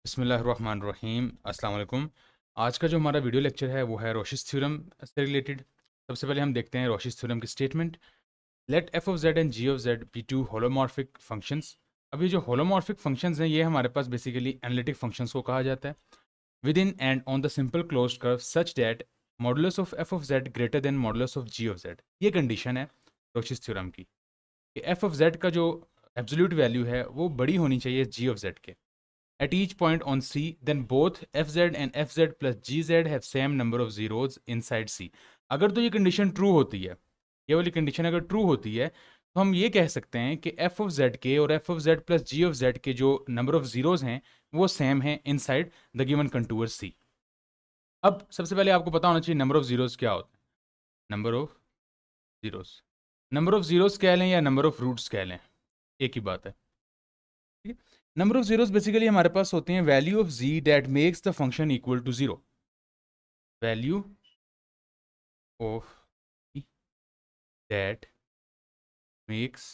बिस्मिल्लाहिर्रहमानिर्रहीम अस्सलाम वालेकुम। आज का जो हमारा वीडियो लेक्चर है वो है रोशिस थ्योरम से रिलेटेड। सबसे पहले हम देखते हैं रोशिस थ्योरम की statement. Let F of Z and g of z be two holomorphic functions. अब ये जो होलोमॉर्फिक फंक्शंस हैं ये हमारे पास बेसिकली एनालिटिक फंक्शंस को कहा जाता है। Within and on the simple closed curve such that modulus of F of z greater than modulus of g of z. ये कंडीशन है रोशिस थ्योरम की कि एफ ऑफ जेड का जो एब्सोल्यूट वैल्यू है वो बड़ी होनी चाहिए जी ऑफ जेड के at each point on C, then both fz and fz plus gz have same number of zeros inside C। अगर तो ये कंडीशन ट्रू होती है, ये वाली कंडीशन अगर ट्रू होती है तो हम ये कह सकते हैं कि f ऑफ z के और f of z plus g of z के जो नंबर ऑफ जीरोज हैं वो सेम हैं inside the given contour C। अब सबसे पहले आपको पता होना चाहिए नंबर ऑफ जीरोज क्या होता है। Number of zeros, number of zeros कह लें या नंबर ऑफ रूट्स कह लें, एक ही बात है। ठीक है, नंबर ऑफ जीरोस बेसिकली हमारे पास होते हैं value of g that makes the function equal to zero. Value of that makes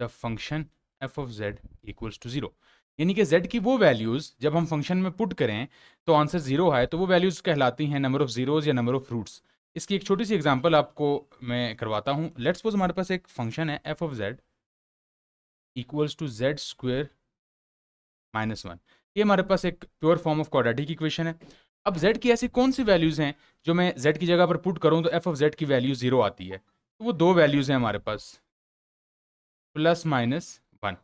the function f of Z equals to zero. यानी कि जेड की वो वैल्यूज जब हम फंक्शन में पुट करें तो आंसर जीरो आए तो वो वैल्यूज कहलाती हैं नंबर ऑफ जीरोज या नंबर ऑफ रूट्स। इसकी एक छोटी सी एग्जांपल आपको मैं करवाता हूं। लेट्स सपोज हमारे पास एक फंक्शन है f of Z equals to z square minus one. ये हमारे पास एक pure form of quadratic equation है। अब z की ऐसी कौन सी वैल्यूज हैं जो मैं z की जगह पर पुट करूं तो f ऑफ z की वैल्यू जीरो आती है। तो वो दो वैल्यूज हैं हमारे पास, plus minus one.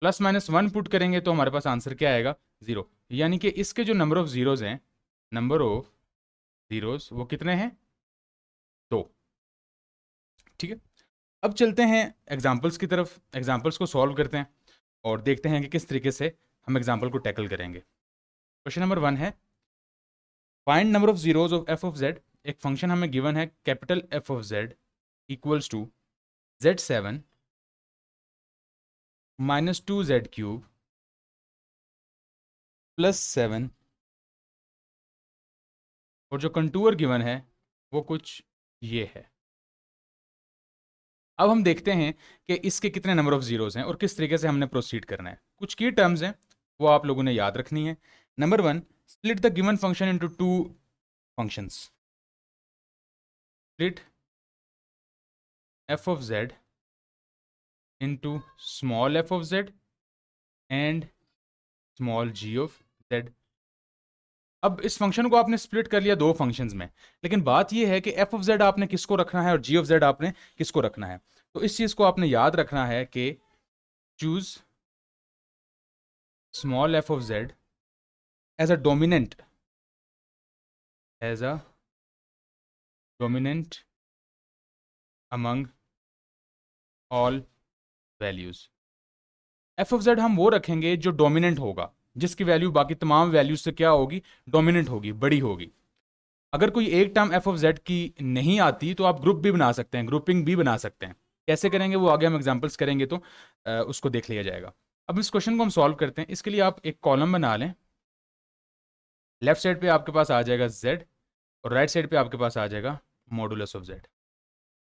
Plus minus one put करेंगे तो हमारे पास आंसर क्या आएगा, जीरो। यानी कि इसके जो नंबर ऑफ जीरोज हैं, नंबर ऑफ जीरोज वो कितने हैं, दो। ठीक है, अब चलते हैं एग्जाम्पल्स की तरफ। एग्जाम्पल्स को सॉल्व करते हैं और देखते हैं कि किस तरीके से हम एग्जाम्पल को टैकल करेंगे। क्वेश्चन नंबर वन है find number of zeros of F of Z. एक फंक्शन हमें गिवन है capital F of Z equals to Z seven minus two Z cube plus seven, और जो कंटूर गिवन है वो कुछ ये है। अब हम देखते हैं कि इसके कितने नंबर ऑफ जीरोज हैं और किस तरीके से हमने प्रोसीड करना है। कुछ की टर्म्स हैं वो आप लोगों ने याद रखनी है। Number one, split the given function into two functions. Split F of Z into small F of Z and small G of Z. अब इस फंक्शन को आपने स्प्लिट कर लिया दो फंक्शंस में, लेकिन बात यह है कि एफ ऑफ जेड आपने किसको रखना है और जी ऑफ जेड आपने किसको रखना है। तो इस चीज को आपने याद रखना है कि choose small F of Z as a dominant, as a dominant among all values. F of Z हम वो रखेंगे जो डोमिनेंट होगा, जिसकी वैल्यू बाकी तमाम वैल्यूज से क्या होगी, डोमिनेंट होगी, बड़ी होगी। अगर कोई एक टर्म एफ ऑफ जेड की नहीं आती तो आप ग्रुप भी बना सकते हैं, ग्रुपिंग भी बना सकते हैं। कैसे करेंगे वो आगे हम एग्जांपल्स करेंगे तो उसको देख लिया जाएगा। अब इस क्वेश्चन को हम सॉल्व करते हैं। इसके लिए आप एक कॉलम बना लें। लेफ्ट साइड पे आपके पास आ जाएगा जेड और राइट साइड पे आपके पास आ जाएगा मॉडुलस ऑफ जेड।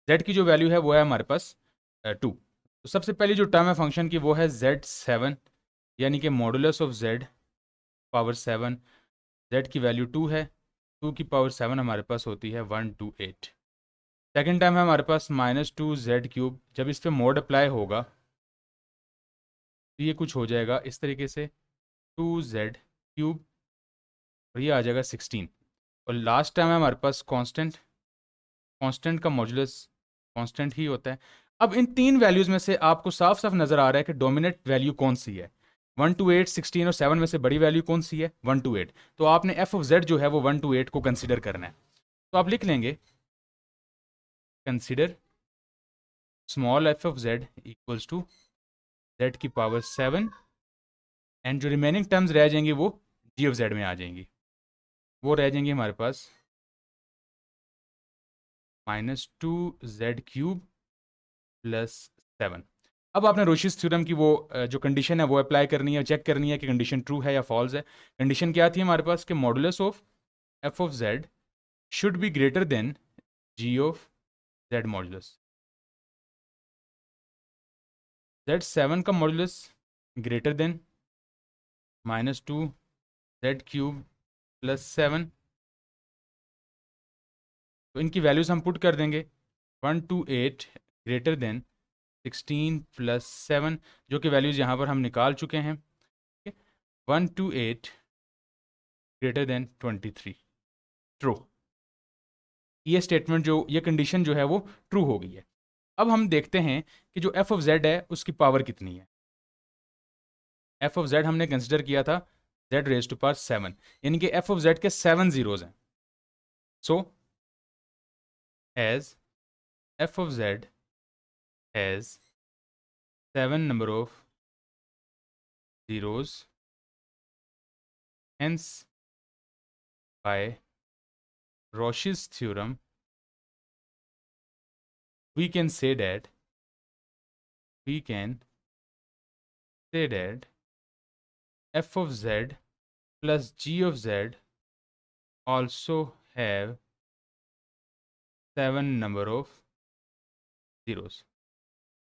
जेड की जो वैल्यू है वो है हमारे पास टू। तो सबसे पहली जो टर्म है फंक्शन की वो है जेड सेवन, यानी कि modulus of Z power seven. Z की वैल्यू टू है, टू की पावर सेवन हमारे पास होती है 128। सेकेंड टाइम है हमारे पास माइनस टू जेड क्यूब। जब इस पर मोड अप्लाई होगा तो ये कुछ हो जाएगा इस तरीके से, टू जेड क्यूब, और ये आ जाएगा 16। और लास्ट टाइम है हमारे पास कांस्टेंट। कांस्टेंट का मॉड्यूलस कांस्टेंट ही होता है। अब इन तीन वैल्यूज में से आपको साफ साफ नजर आ रहा है कि डोमिनेट वैल्यू कौन सी है। 128, 16 और 7 में से बड़ी वैल्यू कौन सी है, 128। तो आपने एफ ऑफ जेड जो है वो 128 को कंसीडर करना है। तो आप लिख लेंगे consider small F of Z equals to Z की पावर सेवन, एंड जो रिमेनिंग टर्म्स रह जाएंगी वो जी ऑफ जेड में आ जाएंगी। वो रह जाएंगी हमारे पास minus two Z cube plus seven. अब आपने रोशिस थ्योरम की वो जो कंडीशन है वो अप्लाई करनी है, चेक करनी है कि कंडीशन ट्रू है या फॉल्स है। कंडीशन क्या थी हमारे पास कि modulus of F of Z should be greater than G of Z modulus. Z seven का मॉडुलस ग्रेटर देन -2 z³ +7। तो इनकी वैल्यूज़ हम पुट कर देंगे। 128 ग्रेटर देन 16 + 7, जो कि वैल्यूज़ यहाँ पर हम निकाल चुके हैं। 128 ग्रेटर देन 23, ट्रू। ये स्टेटमेंट जो ये कंडीशन जो है वो ट्रू हो गई है। अब हम देखते हैं कि जो एफ ऑफ जेड है उसकी पावर कितनी है। एफ ऑफ जेड हमने कंसिडर किया था z⁻7, यानी कि एफ ऑफ जेड के 7 जीरोज हैं। So as F of Z has 7 number of zeros, hence by Roche's theorem we can say that f of z plus g of z also have 7 number of zeros।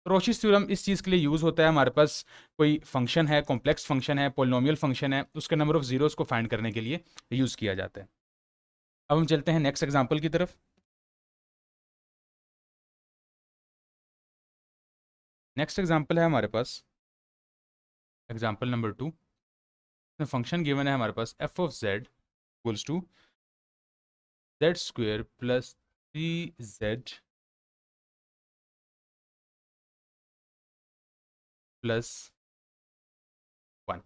रोशीज theorem इस चीज़ के लिए use होता है, हमारे पास कोई function है, complex function है, polynomial function है, उसके नंबर ऑफ जीरोस को फाइंड करने के लिए यूज़ किया जाता है। अब हम चलते हैं नेक्स्ट एग्जांपल की तरफ। नेक्स्ट एग्जांपल है हमारे पास एग्जांपल नंबर 2। फंक्शन गिवन है हमारे पास f of z equals to z² + 3z + 1।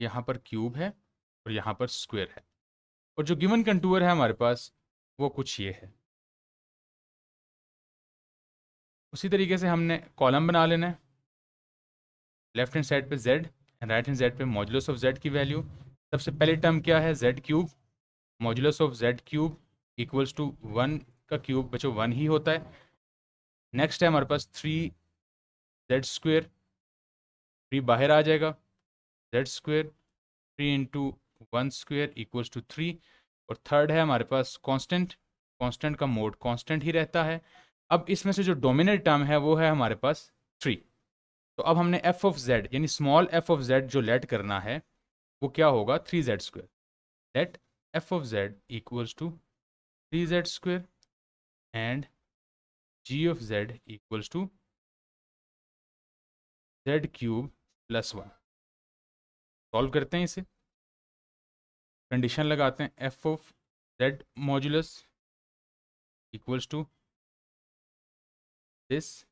यहाँ पर क्यूब है और यहाँ पर स्क्वायर है, और जो गिवन कंटूर है हमारे पास वो कुछ ये है। उसी तरीके से हमने कॉलम बना लेना है। लेफ्ट हैंड साइड पे z and right hand side पे मॉड्यूलस ऑफ z की वैल्यू। सबसे पहली टर्म क्या है, z³ modulus of z³ equals to 1 का क्यूब बच्चों 1 ही होता है। नेक्स्ट है हमारे पास 3z², 3 बाहर आ जाएगा, z², 3 × 1² इक्वल्स टू 3। और थर्ड है हमारे पास कांस्टेंट, कांस्टेंट का मोड कांस्टेंट ही रहता है। अब इसमें से जो डोमिनेंट टर्म है वो है हमारे पास 3। तो अब हमने एफ ऑफ जेड यानी स्मॉल एफ ऑफ जेड जो लेट करना है वो क्या होगा, 3z²। Let F of Z equals to 3z² and g of z equals to z³ + 1। Solve करते हैं इसे, कंडीशन लगाते हैं, F of Z modulus equals to this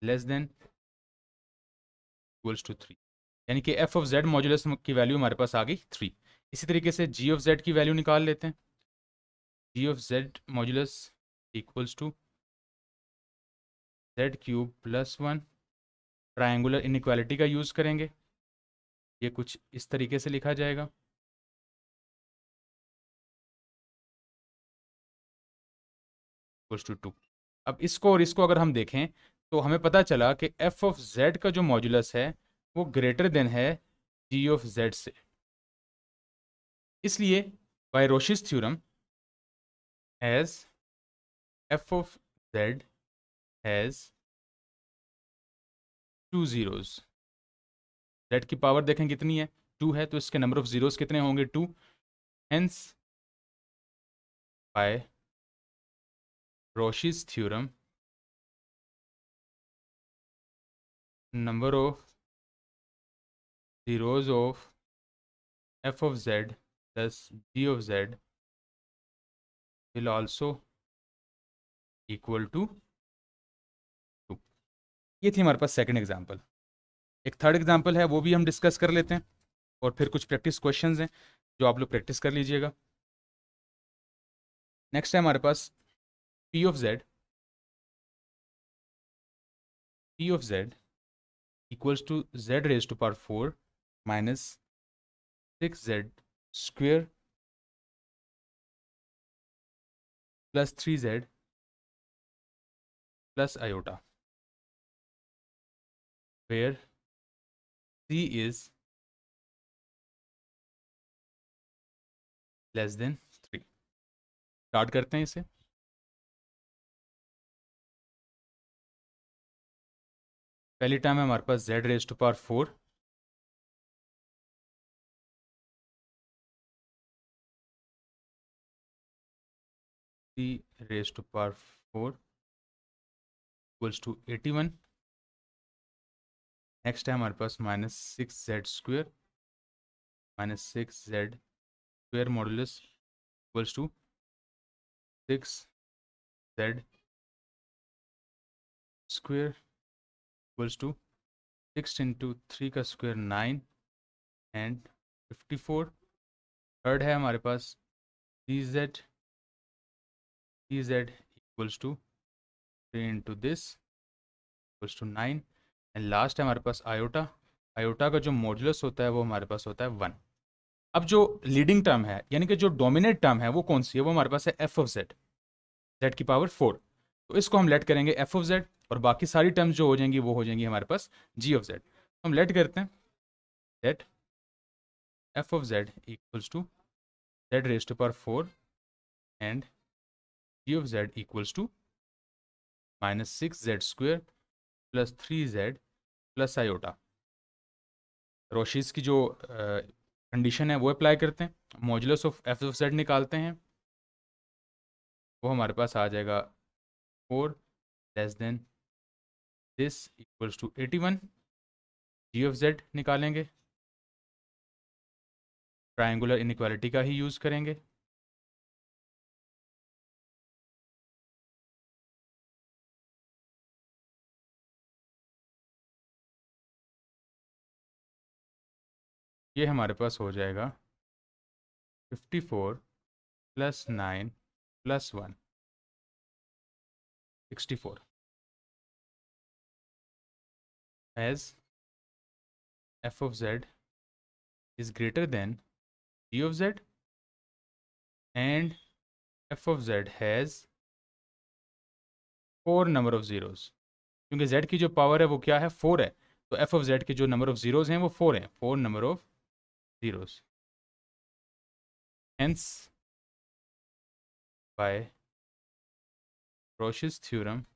less than equals to 3, यानी कि एफ ऑफ जेड मॉड्यूलस की value हमारे पास आ गई 3। इसी तरीके से जी ऑफ जेड की वैल्यू निकाल लेते हैं। G of Z modulus equals to z³ + 1। Triangular inequality का यूज़ करेंगे, ये कुछ इस तरीके से लिखा जाएगा, इक्वल्स टू 2। अब इसको और इसको अगर हम देखें तो हमें पता चला कि एफ ऑफ जेड का जो मॉड्यूलस है वो ग्रेटर देन है जी ऑफ जेड से। इसलिए by Rouché's theorem as F of Z has 2 zeros, z की पावर देखें कितनी है, 2 है, तो इसके नंबर ऑफ जीरोस कितने होंगे, 2। Hence by Rouché's theorem number of zeros of f of z plus g of z will also equal to 2। ये थी हमारे पास सेकंड एग्जांपल। एक थर्ड एग्जांपल है वो भी हम डिस्कस कर लेते हैं, और फिर कुछ प्रैक्टिस क्वेश्चंस हैं जो आप लोग प्रैक्टिस कर लीजिएगा। नेक्स्ट है हमारे पास p of z, p of z equals to z⁻⁴ minus 6z² plus 3z plus iota, where c is less than 3। Start करते हैं इसे। पहली टर्म है हमारे पास z⁻⁴, 3 raised to power 4 equals to 81। Next है हमारे पास -6z² -6z² modulus equals to 6z² equals to 6 into 3 का स्क्वायर 9 एंड 54। थर्ड है हमारे पास 3z equals to 3 into this equals to 9 and last है हमारे पास आयोटा। आयोटा का जो मॉडुलस होता है वो हमारे पास होता है 1। अब जो लीडिंग टर्म है यानी कि जो डोमिनेट टर्म है वो कौन सी है, वो हमारे पास है f(z)(4). तो इसको हम लेट करेंगे f(z) और बाकी सारी टर्म्स जो हो जाएंगी वो हो जाएंगी हमारे पास g(z). हम लेट करते हैं let f(z) equals to z⁻⁴ and g(z) equals to -6z² plus 3z plus iota. Rouché's की जो कंडीशन है वो अप्लाई करते हैं, मॉड्यूलस ऑफ f(z) निकालते हैं, वो हमारे पास आ जाएगा 4 less than this equals to 81। g(z) निकालेंगे, ट्रायंगुलर इनइक्वालिटी का ही यूज़ करेंगे। ये हमारे पास हो जाएगा 54 plus 9 plus 1 64 as f(z) is greater than g(z) and f(z) has 4 number of zeros. क्योंकि z की जो पावर है वो क्या है, 4 है, तो f(z) के जो नंबर ऑफ ज़ीरोज़ हैं वो 4 हैं, 4 number of zeros. Hence by Cauchy's theorem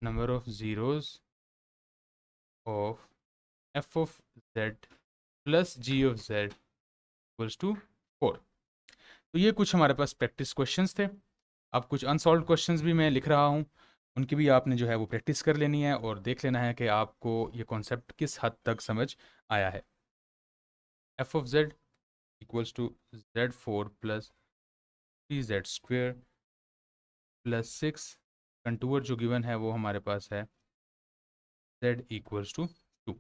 number of zeros of f(z) plus g(z) equals to 4। तो ये कुछ हमारे पास प्रैक्टिस क्वेश्चंस थे। अब कुछ अनसॉल्व क्वेश्चंस भी मैं लिख रहा हूँ, उनकी भी आपने जो है वो प्रैक्टिस कर लेनी है और देख लेना है कि आपको ये कॉन्सेप्ट किस हद तक समझ आया है। f(z) equals to z4 plus 3z² plus 6। Contour जो गिवन है वो हमारे पास है z equals to 2।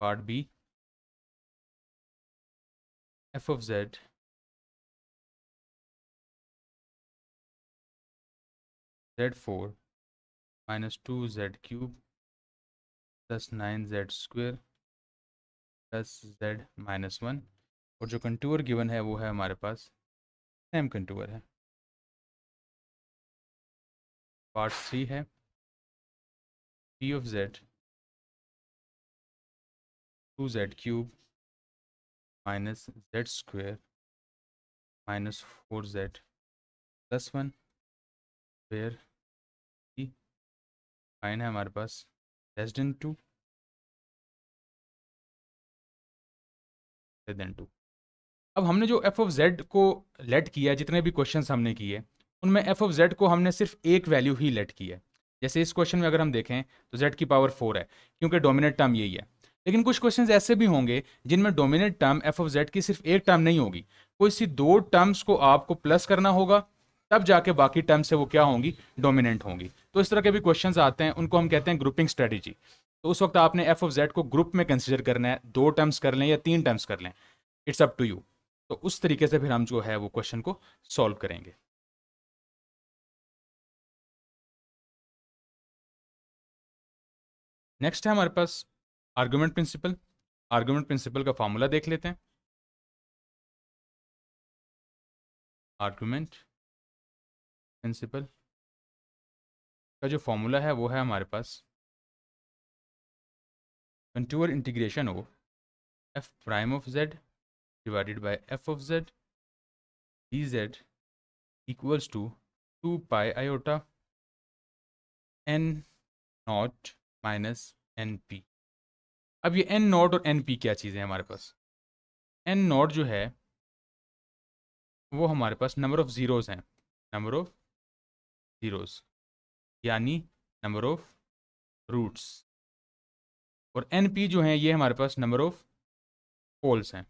Part B f(z) z4 minus 2z³ plus 9z² plus z-1 और जो कंटूर गिवन है वो है हमारे पास सेम कंटूर है। पार्ट सी है p(z) 2z³ minus z² minus 4z plus 1 where fine है हमारे पास लेस देन 2 देन 2। अब हमने जो f(z) को लेट किया है, जितने भी क्वेश्चंस हमने किए उनमें f(z) को हमने सिर्फ एक वैल्यू ही लेट की है। जैसे इस क्वेश्चन में अगर हम देखें तो z की पावर 4 है क्योंकि डोमिनेट टर्म यही है। लेकिन कुछ क्वेश्चंस ऐसे भी होंगे जिनमें डोमिनेट टर्म f(z) की सिर्फ एक टर्म नहीं होगी, कोई सी दो टर्म्स को आपको प्लस करना होगा, तब जाके बाकी टर्म से वो क्या होंगी, डोमिनेंट होंगी। तो इस तरह के भी क्वेश्चंस आते हैं, उनको हम कहते हैं ग्रुपिंग स्ट्रेटेजी। तो उस वक्त आपने f(z) को ग्रुप में कंसिडर करना है, 2 टर्म्स कर लें या 3 टर्म्स कर लें, इट्स अप टू यू। तो उस तरीके से फिर हम जो है वो क्वेश्चन को सॉल्व करेंगे। नेक्स्ट है हमारे पास आर्गुमेंट प्रिंसिपल। आर्गुमेंट प्रिंसिपल का फॉर्मूला देख लेते हैं। आर्गुमेंट प्रिंसिपल का जो फॉर्मूला है वो है हमारे पास contour integration of f(z) divided by f(z) dz equals to 2 pi iota n not minus np। अब ये n नॉट और np क्या चीज़ें हैं हमारे पास। n नॉट जो है वो हमारे पास नंबर ऑफ़ ज़ीरोज़ हैं, नंबर ऑफ़ ज़ीरोज़ यानी नंबर ऑफ़ रूट्स। और NP जो हैं ये हमारे पास नंबर ऑफ़ पोल्स हैं।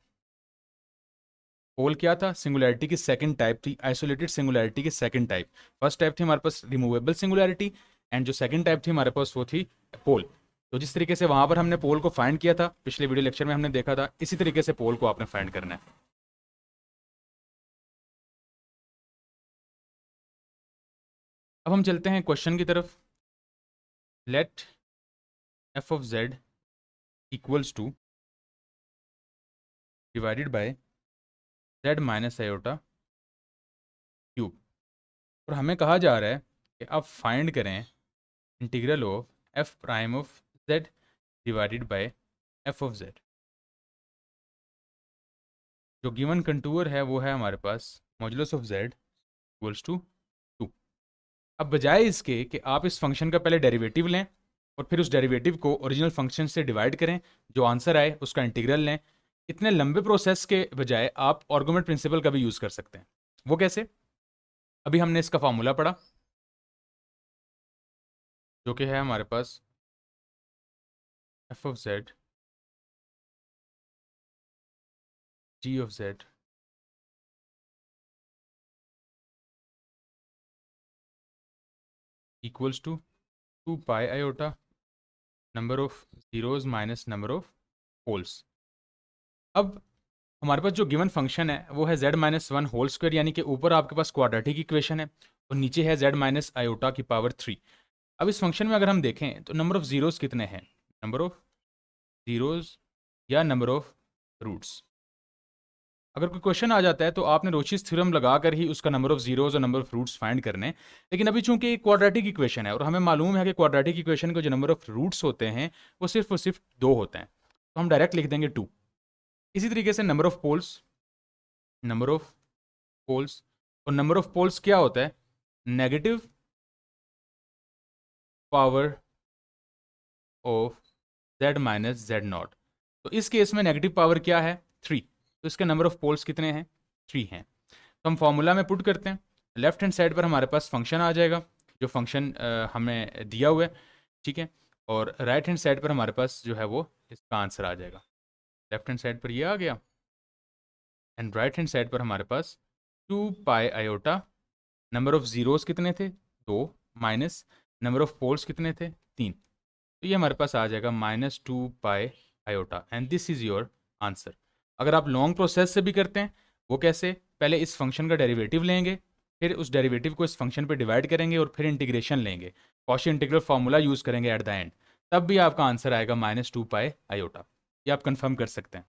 पोल क्या था? सिंगुलैरिटी की सेकंड टाइप थी, आइसोलेटेड सिंगुलैरिटी की सेकंड टाइप। फर्स्ट टाइप थी हमारे पास रिमूवेबल सिंगुलैरिटी, एंड जो सेकंड टाइप थी हमारे पास वो थी पोल। तो जिस तरीके से वहां पर हमने पोल को फाइंड किया था, पिछले वीडियो लेक्चर में हमने देखा था, इसी तरीके से पोल को आपने फाइंड करना है। अब हम चलते हैं क्वेश्चन की तरफ। Let F of Z equals to divided by Z minus iota cube. और हमें कहा जा रहा है कि आप फाइंड करें integral of f prime of z divided by f of Z. जो गिवन कंटूर है वो है हमारे पास modulus of Z equals to 2। अब बजाय इसके कि आप इस फंक्शन का पहले डेरिवेटिव लें और फिर उस डेरिवेटिव को ओरिजिनल फंक्शन से डिवाइड करें, जो आंसर आए उसका इंटीग्रल लें, इतने लंबे प्रोसेस के बजाय आप आर्गुमेंट प्रिंसिपल का भी यूज़ कर सकते हैं। वो कैसे? अभी हमने इसका फॉर्मूला पढ़ा, जो कि है हमारे पास f of z g of Z equals to 2 pi iota number of zeros minus number of poles. अब हमारे पास जो गिवन फंक्शन है वो है z minus one whole square, यानी कि ऊपर आपके पास क्वाड्रेटिक इक्वेशन है और नीचे है z माइनस आयोटा की पावर 3। अब इस फंक्शन में अगर हम देखें तो नंबर ऑफ जीरोस कितने हैं? नंबर ऑफ जीरोस या नंबर ऑफ रूट्स। अगर कोई क्वेश्चन आ जाता है तो आपने रोशीज थ्योरम लगाकर ही उसका नंबर ऑफ जीरोस और नंबर ऑफ रूट्स फाइंड करने हैं। लेकिन अभी चूंकि क्वाड्रेटिक इक्वेशन है और हमें मालूम है कि क्वाड्रेटिक इक्वेशन के जो नंबर ऑफ रूट्स होते हैं वो सिर्फ और सिर्फ 2 होते हैं, तो हम डायरेक्ट लिख देंगे 2। इसी तरीके से number of poles, number of poles, और नंबर ऑफ पोल्स क्या होता है? Negative power of z minus Z naught. तो इस केस में नेगेटिव पावर क्या है? 3। तो इसके नंबर ऑफ पोल्स कितने हैं? 3 हैं। तो हम फॉर्मूला में पुट करते हैं, लेफ्ट हैंड साइड पर हमारे पास फंक्शन आ जाएगा, जो फंक्शन हमें दिया हुआ है, ठीक है। और राइट हैंड साइड पर हमारे पास जो है वो इसका आंसर आ जाएगा। लेफ्ट हैंड साइड पर ये आ गया, एंड राइट हैंड साइड पर हमारे पास 2 pi iota number of zeros कितने थे? 2 माइनस नंबर ऑफ पोल्स कितने थे? 3। तो ये हमारे पास आ जाएगा -2 pi iota, and this is your answer. अगर आप लॉन्ग प्रोसेस से भी करते हैं, वो कैसे? पहले इस फंक्शन का डेरिवेटिव लेंगे, फिर उस डेरिवेटिव को इस फंक्शन पे डिवाइड करेंगे और फिर इंटीग्रेशन लेंगे, कॉशी इंटीग्रल फार्मूला यूज़ करेंगे एट द एंड, तब भी आपका आंसर आएगा -2 पाई आयोटा। ये आप कंफर्म कर सकते हैं।